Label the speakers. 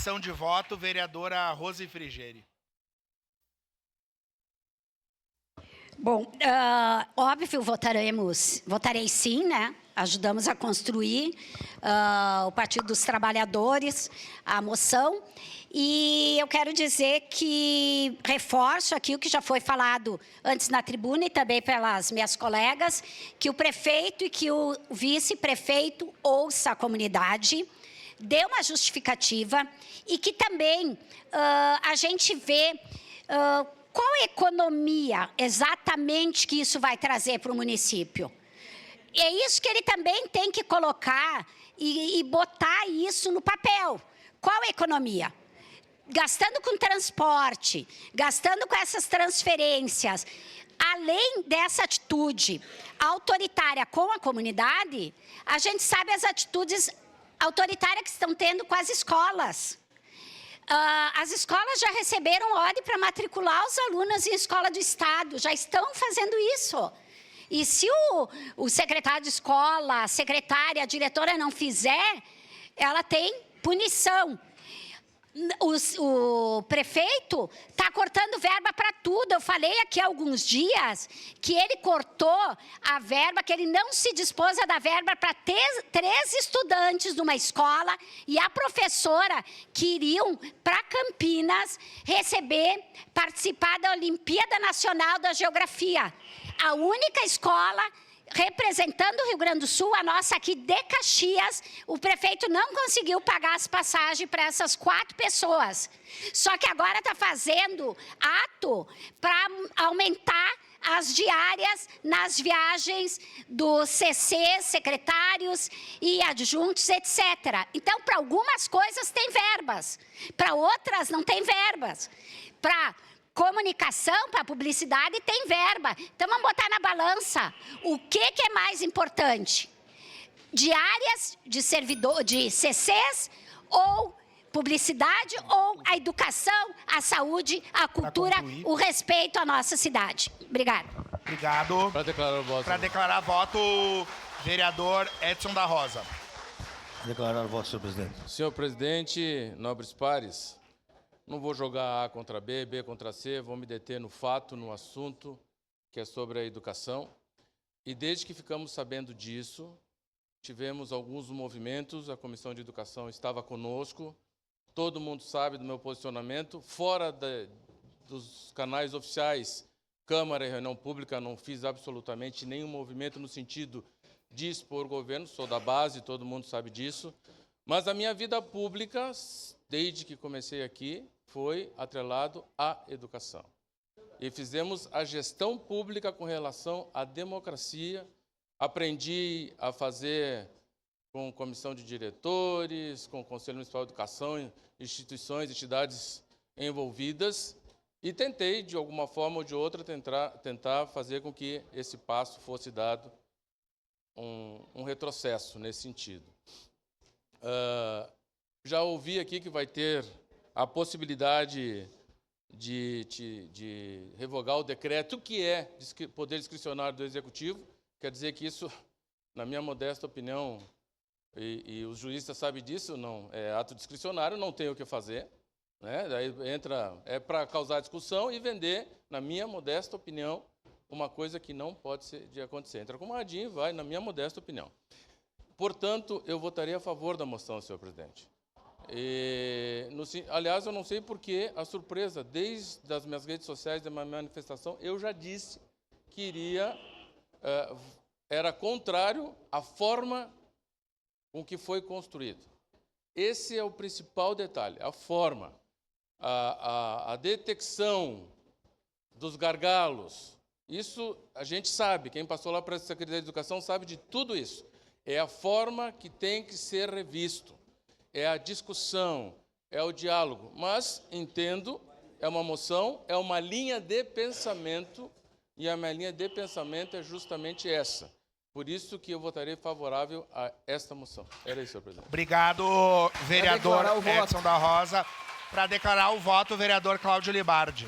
Speaker 1: declaração de voto, vereadora Rose Frigeri.
Speaker 2: Bom, óbvio, votarei sim, né? Ajudamos a construir o Partido dos Trabalhadores, a moção. E eu quero dizer que reforço aqui o que já foi falado antes na tribuna e também pelas minhas colegas, que o prefeito e que o vice-prefeito ouça a comunidade, dê uma justificativa e que também a gente vê qual a economia exatamente que isso vai trazer para o município. É isso que ele também tem que colocar e botar isso no papel. Qual a economia? Gastando com transporte, gastando com essas transferências, além dessa atitude autoritária com a comunidade, a gente sabe as atitudes autoritárias que estão tendo com as escolas. As escolas já receberam ordem para matricular os alunos em escola do Estado, já estão fazendo isso. E se o secretário de escola, a secretária, a diretora não fizer, ela tem punição. O prefeito está cortando verba para tudo. Eu falei aqui há alguns dias que ele cortou a verba, que ele não se dispôs a dar verba para 3 estudantes numa escola e a professora que iriam para Campinas participar da Olimpíada Nacional da Geografia. A única escola representando o Rio Grande do Sul, a nossa aqui de Caxias, o prefeito não conseguiu pagar as passagens para essas 4 pessoas. Só que agora está fazendo ato para aumentar as diárias nas viagens dos CC, secretários e adjuntos, etc. Então, para algumas coisas tem verbas, para outras não tem verbas. Para comunicação, para publicidade, tem verba. Então, vamos botar na balança o que é mais importante. Diárias de CCs ou publicidade ou a educação, a saúde, a cultura, o respeito à nossa cidade. Obrigada.
Speaker 1: Obrigado.
Speaker 3: Para declarar o voto.
Speaker 1: Para declarar voto, vereador Edson da Rosa.
Speaker 4: Declarar o voto, senhor presidente.
Speaker 3: Senhor presidente, nobres pares, não vou jogar A contra B, B contra C, vou me deter no fato, no assunto, que é sobre a educação. E desde que ficamos sabendo disso, tivemos alguns movimentos, a Comissão de Educação estava conosco, todo mundo sabe do meu posicionamento, fora dos canais oficiais, Câmara e reunião pública, não fiz absolutamente nenhum movimento no sentido de expor o governo, sou da base, todo mundo sabe disso, mas a minha vida pública, desde que comecei aqui, foi atrelado à educação. E fizemos a gestão pública com relação à democracia. Aprendi a fazer com comissão de diretores, com o Conselho Municipal de Educação, instituições, entidades envolvidas, e tentei, de alguma forma ou de outra, tentar fazer com que esse passo fosse dado um retrocesso nesse sentido. Já ouvi aqui que vai ter a possibilidade de revogar o decreto, que é poder discricionário do Executivo. Quer dizer que isso, na minha modesta opinião, e os juristas sabem disso, não é ato discricionário, não tem o que fazer, né? Daí é para causar discussão e vender, na minha modesta opinião, uma coisa que não pode acontecer. Entra com o Madinho e vai, na minha modesta opinião. Portanto, eu votarei a favor da moção, senhor presidente. Aliás, eu não sei porque a surpresa, desde as minhas redes sociais da minha manifestação, eu já disse que era contrário à forma com que foi construído. Esse é o principal detalhe, a forma, a detecção dos gargalos. Isso a gente sabe, quem passou lá para a Secretaria de Educação sabe de tudo isso. É a forma que tem que ser revisto. É a discussão, é o diálogo, mas, entendo, é uma moção, é uma linha de pensamento, e a minha linha de pensamento é justamente essa. Por isso que eu votarei favorável a esta moção. Era isso, senhor presidente.
Speaker 1: Obrigado, vereador Edson da Rosa. Para declarar o voto, vereador Cláudio Libardi.